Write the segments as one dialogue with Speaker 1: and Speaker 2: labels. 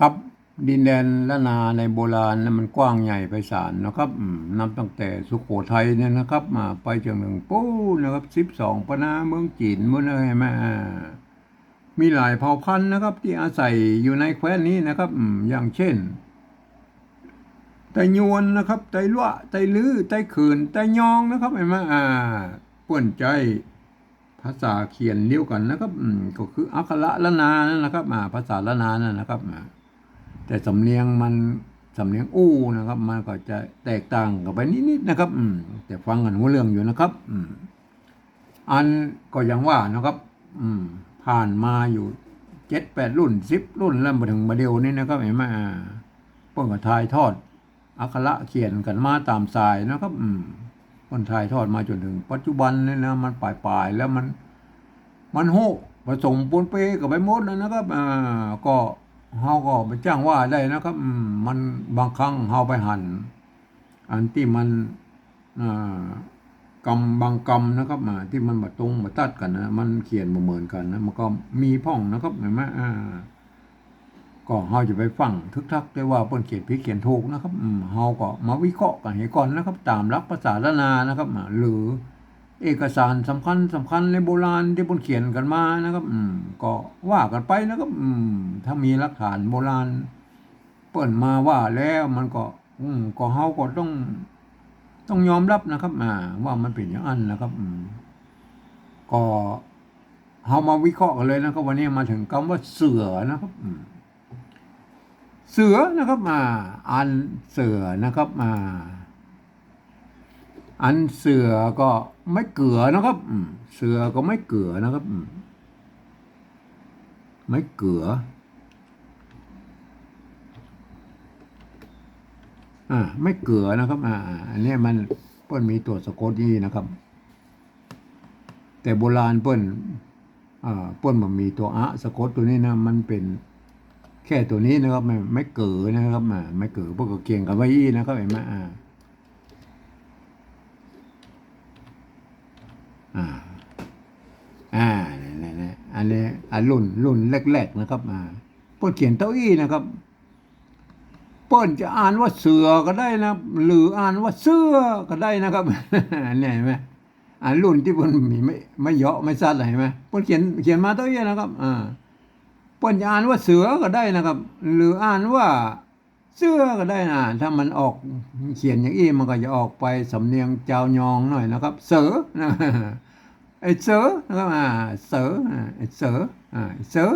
Speaker 1: ครับดินแดนละนาในโบราณนั้นมันกว้างใหญ่ไพศาลนะครับนับตั้งแต่สุโขทัยเนี่ยนะครับมาไปจนถึงปู้นะครับ12ปนาเมืองจีนหมดเลยแม่มีหลายเผ่าพันธุ์นะครับที่อาศัยอยู่ในแคว้นนี้นะครับอย่างเช่นไตยวนนะครับไตลั่วไตลื้อไตเขินไตยองนะครับเห็นไหมป่วนใจภาษาเขียนเดียวกันนะครับก็คืออักขระละนานั่นนะครับภาษาละนานั่นนะครับแต่สำเนียงมันสำเนียงอู้นะครับมันก็จะแตกต่างกันไปนิดๆนะครับแต่ฟังกันรู้เรื่องอยู่นะครับอันก็ยังว่านะครับผ่านมาอยู่7-8 รุ่น10 รุ่นแล้วมาถึงมาเดียวนี้นะครับเห็นไหมเพิ่งก็ถ่ายทอดอักขระเขียนกันมาตามสายนะครับคนถ่ายทอดมาจนถึงปัจจุบันนี่นะมันปลายๆแล้วมันโหผสมปนเปกับไปหมดแล้วนะครับก็เฮาก็ไปจ้างว่าได้นะครับมันบางครั้งเฮาไปหันอันที่มันกำบางกำนะครับที่มันมาตรงมาตัดกันนะมันเขียนบ่เหมือนกันนะมันก็มีพ่องนะครับเห็นไหมก็เฮาจะไปฟังทึกทักได้ว่าเปิ้นเขียนผิดเขียนถูกนะครับเฮาก็มาวิเคราะห์กันให้ก่อนนะครับตามหลักภาษาล้านนานะครับหรือเอกสารสำคัญในโบราณที่เปิ้นเขียนกันมานะครับก็ว่ากันไปนะครับถ้ามีหลักฐานโบราณเปิ้นมาว่าแล้วมันก็เฮาก็ต้องยอมรับนะครับว่ามันเป็นอย่างนั้นนะครับก็เฮามาวิเคราะห์กันเลยนะครับวันนี้มาถึงคำว่าเสือนะครับเสือนะครับอันเสือนะครับอันเสือก็ไม่เกือนะครับเสือก็ไม่เกือนะครับไม่เกือไม่เกือนะครับอันนี้มันเปิ้นมีตัวสะกดนี่นะครับแต่โบราณเปิ้นมันมีตัวสะกดตัวนี้นะมันเป็นแค่ตัวนี้นะครับไม่เก๋อนะครับไม่เก๋อพวกก็เกี่ยงกับไว้นะครับเห็นไหมนี่อันนี้รุ่นแรกๆนะครับเปิ้นเขียนเต้าอี้นะครับเปิ้นจะอ่านว่าเสือก็ได้นะหรืออ่านว่าเสื้อก็ได้นะครับเนี่ยเห็นไหมรุ่นที่เปิ้นมีไม่เยาะไม่สั้นเลยเห็นไหมเปิ้นเขียนมาเต้าอี้นะครับเปิ้นจะอ่านว่าเสือก็ได้นะครับหรืออ่านว่าเสื้อก็ได้นะถ้ามันออกเขียนอย่างอี้มันก็จะออกไปสำเนียงเจ้ายองหน่อยนะครับเสือนะไอ้เสือนะครับเสือไอ้เสือเสือ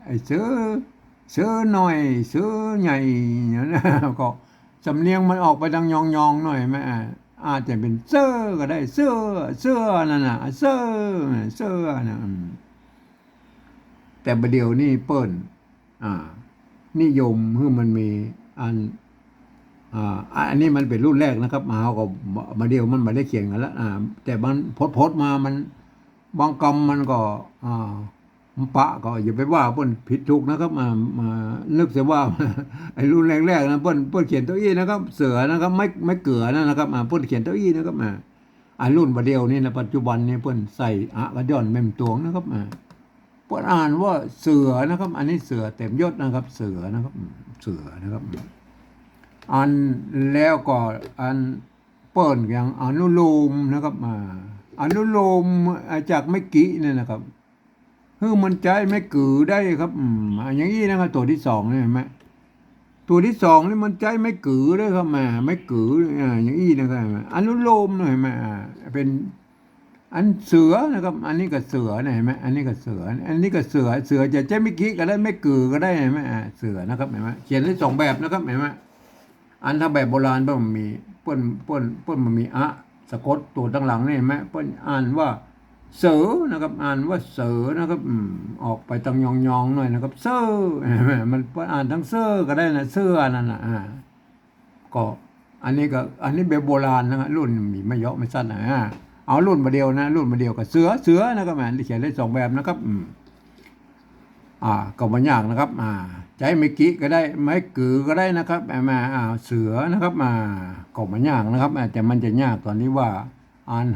Speaker 1: ไอ้เสือเสือหน่อยเสือใหญ่เนี่ยนะก็สำเนียงมันออกไปดังยองหน่อยไหมอาจจะเป็นเสื้อก็ได้เสื้อนั่นน่ะเสื้อนะแต่ประเดี๋ยวนี้เปิ้นนิยมคือมันมีอันนี้มันเป็นรุ่นแรกนะครับเขาก็มาเดียวมันมาได้เขียนกันแล้วแต่มันพดมามันบางกรรมมันก็ปะก็อย่าไปว่าเปิ้นผิดถูกนะครับมานึกเสียว่าไอ้รุ่นแรกๆนะเปิ้นเขียนเต้าอี้นะครับเสือนะครับไม่เกือนะครับเปิ้นเขียนเต้าอี้นะครับรุ่นประเดียวนี่นะปัจจุบันนี้เปิ้นใส่กระย่อนเมมตวงนะครับเปิ้นอ่านว่าเสือนะครับอันนี้เสือเต็มยศนะครับเสือนะครับเสือนะครับอันแล้วก็อันเปิ้นอย่างอนุโลมนะครับอนุโลมจากไม่กี่เนี่ยนะครับคือมันใจไม่กือได้ครับอย่างนี้นะครับตัวที่สองนี่เห็นไหมตัวที่สองนี่มันใจไม่กือได้ครับไม่กืออย่างนี้นะครับอนุโลมเห็นไหมเป็นอันเสือนะครับอันนี้ก็เสือเห็นไหมอันนี้ก็เสืออันนี้ก็เสือจะใจไม่กี่ก็ได้ไม่กือก็ได้เห็นไหมเสือนะครับเห็นไหมเขียนได้สองแบบนะครับเห็นไหมอันถ้าแบบโบราณเปิ้นมีเปิ้นมันมีสะกดตัวตั้งหลังนี่เห็นไหมเปิ้นอ่านว่าเสือนะครับอ่านว่าเสือนะครับออกไปตังยองหน่อยนะครับเสือมันอ่านทั้งเสือก็ได้นะเสื้อนั่นนะก็อันนี้แบบโบราณนะรุ่นมีไม่เยอะไม่สั้นนะเอารุ่นมาเดียวนะรุ่นมาเดียวกับเสือนะครับเขียนได้สองแบบนะครับก็ไม่ยากนะครับใจไม่กี่ก็ได้ไม่กือก็ได้นะครับเสือนะครับก็ไม่ยากนะครับแต่มันจะยากตอนนี้ว่า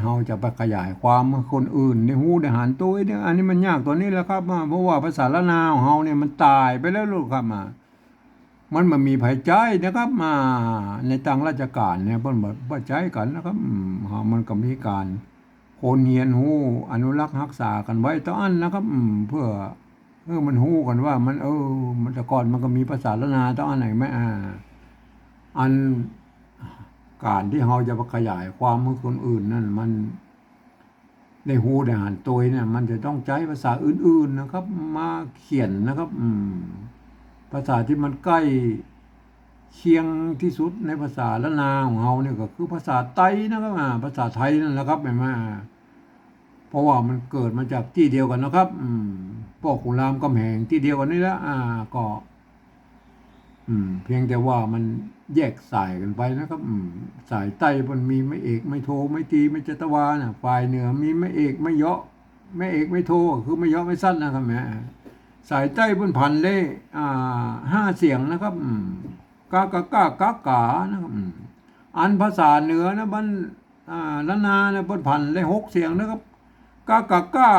Speaker 1: เฮาจะไปขยายความคนอื่นในหูในหันตัวเนี่ยอันนี้มันยากตัวนี้แหละครับเพราะว่าภาษาละนาของเฮาเนี่ยมันตายไปแล้วลูกครับ มันมีภัยใจนะครับมาในทางราชการเนี่ยเพิ่นบ่ใจกันนะครับมันก็มีการโคนเฮียนฮู้อนุรักษ์รักษากันไว้ต่ออันนะครับเพื่อมันฮู้กันว่ามันมันแต่ก่อนมันก็มีภาษาละนาต่ออันไหนไหมอันการที่เราจะขยายความให้คนอื่นนั่นมันได้ฮู้ได้อ่านตัวเนี่ยมันจะต้องใช้ภาษาอื่นๆนะครับ มาเขียนนะครับภาษาที่มันใกล้เคียงที่สุดในภาษาละนาของเราเนี่ยก็คือภาษาไต้นะครับภาษาไทยนั่นแหละครับแม่มาเพราะว่ามันเกิดมาจากที่เดียวกันนะครับพ่อขุนรามคำแหงที่เดียวกันนี่แหละก็เพียงแต่ว่ามันแยกสายกันไปนะครับสายใต้มันมีไม่เอกไม่โทไม่ตีไม่จัตวานะฝ่ายเหนือมีไม่เอกไม่เยาะไม่เอกไม่โทคือไม่เยาะไม่สั้นนะครับแม่สายใต้บนพันเล่5 เสียงนะครับกากากากากานะครับอันภาษาเหนือนะมันละนานะบนพันเล่6 เสียงนะครับกากากา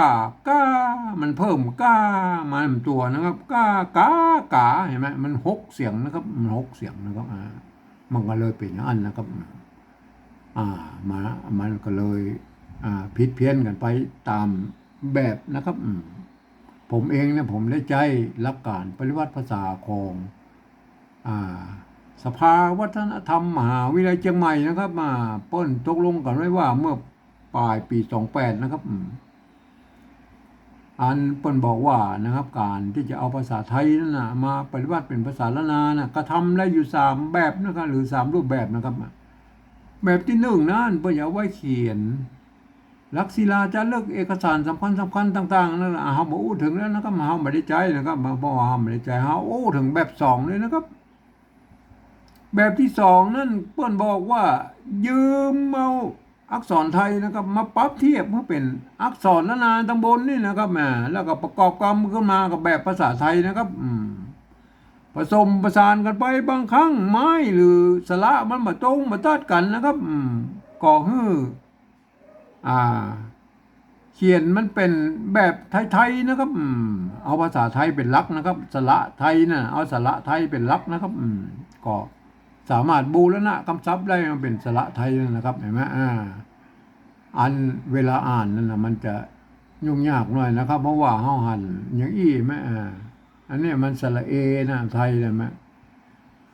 Speaker 1: กามันเพิ่มกามันตัวนะครับกากากาเห็นไหมมัน6 เสียงนะครับมัน6 เสียงนะครับมันก็เลยเป็นอย่างนั้นนะครับมันก็เลยผิดเพี้ยนกันไปตามแบบนะครับผมเองเนี่ยผมได้ใจหลักการปริวัติภาษาของสภาวัฒนธรรมมหาวิทยาลัยเชียงใหม่นะครับเปิ้นตกลงกันไว้ว่าเมื่อปลายปี28นะครับอันเปิ้นบอกว่านะครับการที่จะเอาภาษาไทยนั่นนะมาปฏิวัติเป็นภาษาละนานะกระทำได้อยู่3 แบบนะครับหรือ3 รูปแบบนะครับแบบที่1นั่นเปิ้นเอาไว้เขียนลักษิลาจารึกเอกสารสำคัญต่างๆนั่นเฮาบ่อู้ถึงแล้วนะครับเฮาไม่ได้ใจนะครับเพราะว่าเฮาไม่ได้ใจเฮาอู้ถึงแบบ2เลยนะครับแบบที่2นั่นเปิ้นบอกว่ายืมเอาอักษรไทยนะครับมาปรับเทียบเพื่อเป็นอักษรละนาตำบลนี่นะครับแล้วก็ประกอบกรรมขึ้นมากับแบบภาษาไทยนะครับผสมประสานกันไปบางครั้งไม้หรือสระมันมาตรงมาตัดกันนะครับก่อฮื้อเขียนมันเป็นแบบไทยๆนะครับเอาภาษาไทยเป็นหลักนะครับสระไทยนะเอาสระไทยเป็นหลักนะครับก็สามารถบูรณะคำศัพท์ได้มันเป็นสระไทยนะครับเห็นไหมอันเวลาอ่านนั่นนะมันจะยุ่งยากหน่อยนะครับเพราะว่าเฮาหันอย่างอี้ไหมอันนี้มันสระเอนะไทยเลยไหม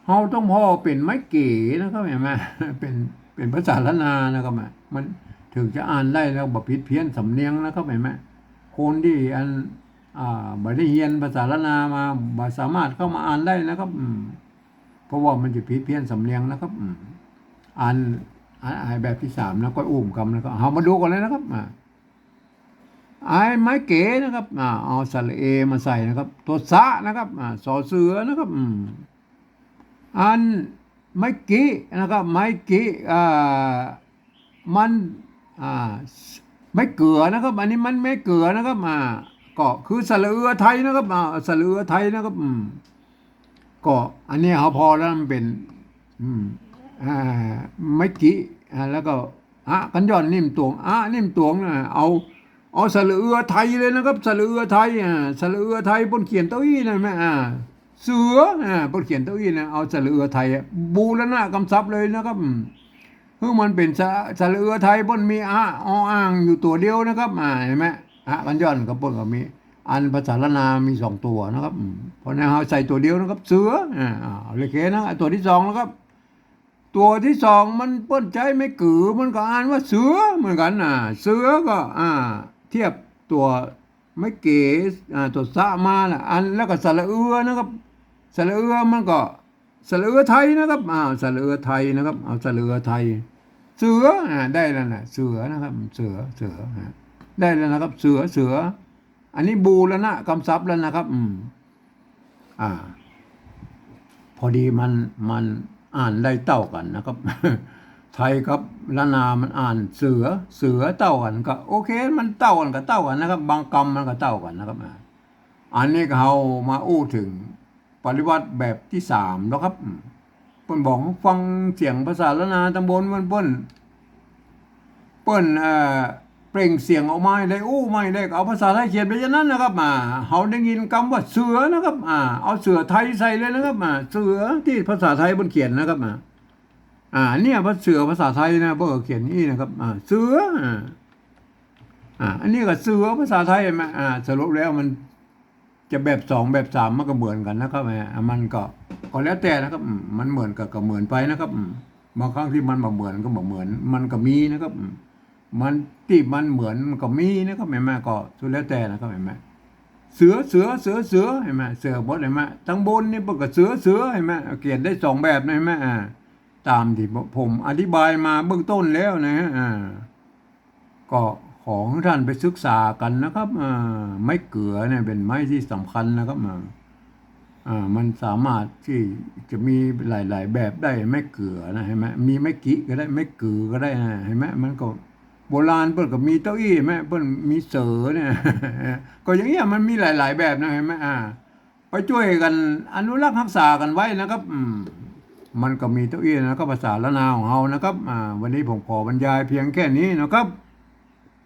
Speaker 1: เฮาต้องพอเป็นไม้เก๋นะครับเห็นไหมเป็นภาษาละนานะครับมันถึงจะอ่านได้แล้วบ่ผิดเพี้ยนสำเนียงนะครับเห็นไหมคนที่บ่ได้เรียนภาษาละนามาบ่สามารถเข้ามาอ่านได้นะครับเพราะว่ามันจะผิดเพี้ยนสำเนียงนะครับอ่านแบบที่3แล้วก็อุ้มคำแล้วก็เอามาดูกันเลยนะครับไม้เก๋นะครับเอาสระเอมาใส่นะครับตัวสะนะครับสอเสือนะครับอันไม้กินะครับไม้กิมันไม่เกลือนะครับอันนี้มันไม่เกลือนะครับก็คือสระเอือไทยนะครับสระเอือไทยนะครับก็อันนี้เขาพอแล้วมันเป็นไม่กี่แล้วก็กันย่อนนิ่มตวงนิ่มตวงนะเอาสระเอือไทยเลยนะครับสระเอือไทยสระเอือไทยบนเขียนเต้าอี้นะแม่เสือบนเขียนเต้าอี้นะเอาสระเอือไทยบูรณะคำศัพท์เลยนะครับคือมันเป็นสระเอือไทยบนมีอ่างอยู่ตัวเดียวนะครับเห็นไหมกันย่อนกับเปิ้ลก็มีอันภาษาละนามี2 ตัวนะครับเพราะนั้นเราใส่ตัวเดียวนะครับเสือเลยเคนะตัวที่2นะครับตัวที่2มันเปิ้นใจไม่กือมันก็อ่านว่าเสือเหมือนกันเสือก็เทียบตัวไม่เก๋ตัวสะมาอันแล้วก็สระเอือนะครับสระเอือมันก็สระเอือไทยนะครับสระเอือไทยนะครับเอาสระเอือไทยเสือได้แล้วนะเสือนะครับเสือได้แล้วนะครับเสืออันนี้บูรณะคำศัพท์แล้วนะครับพอดีมันอ่านได้เต้ากันนะครับ ไทยครับละนามันอ่านเสือเต้ากันก็โอเคมันเต้ากันก็เต้ากันนะครับบางกรรมมันก็เต้ากันนะครับอันนี้ก็เอามาอู้ถึงปฏิวัติแบบที่3แล้วครับเปิ้นบอกฟังเสียงภาษาละนาตำบลเปิ้นแปล เปล่งเสียงออกมาให้ได้อู้ไม่ได้ก็เอาภาษาไทยเขียนไปอย่างนั้นนะครับเขาได้ยินคำว่าเสือนะครับเอาเสือไทยใส่เลยนะครับเสือที่ภาษาไทยบนเขียนนะครับเนี่ยเสือภาษาไทยนะเบอร์เขียนนี่นะครับเสืออันนี้ก็เสือภาษาไทยมาสรุปแล้วมันจะแบบสองแบบสามมันก็เหมือนกันนะครับมันก็แล้วแต่นะครับมันเหมือนกับเหมือนไปนะครับบางครั้งที่มันบ่เหมือนก็บ่เหมือนมันก็มีนะครับมันที่มันเหมือนมันก็มีนะครับแม่ก็สุดแล้วแต่นะครับแม่เสือเห็นไหมเสือบดเห็นไหมทั้งบนนี่พวกก็เสือเห็นไหมเขียนได้สองแบบนะเห็นไหมตามที่ผมอธิบายมาเบื้องต้นแล้วนะฮะก็ของท่านไปศึกษากันนะครับไม้เกลือเนี่ยเป็นไม้ที่สำคัญนะครับมันสามารถที่จะมีหลายๆแบบได้ไม้เกลือนะเห็นไหมมีไม้กิก็ได้ไม้เกลือก็ได้นะเห็นไหมมันก็โบราณเพิ่นก็มีเก้าอี้ไหมเพิ่นมีเสือเนี่ย ก็อย่างเงี้ยมันมีหลายๆแบบนะเห็นไหมไปช่วยกันอนุรักษ์รักษากันไว้นะครับมันก็มีเก้าอี้นะครับภาษาละนาวของเรานะครับวันนี้ผมขอบรรยายเพียงแค่นี้นะครับ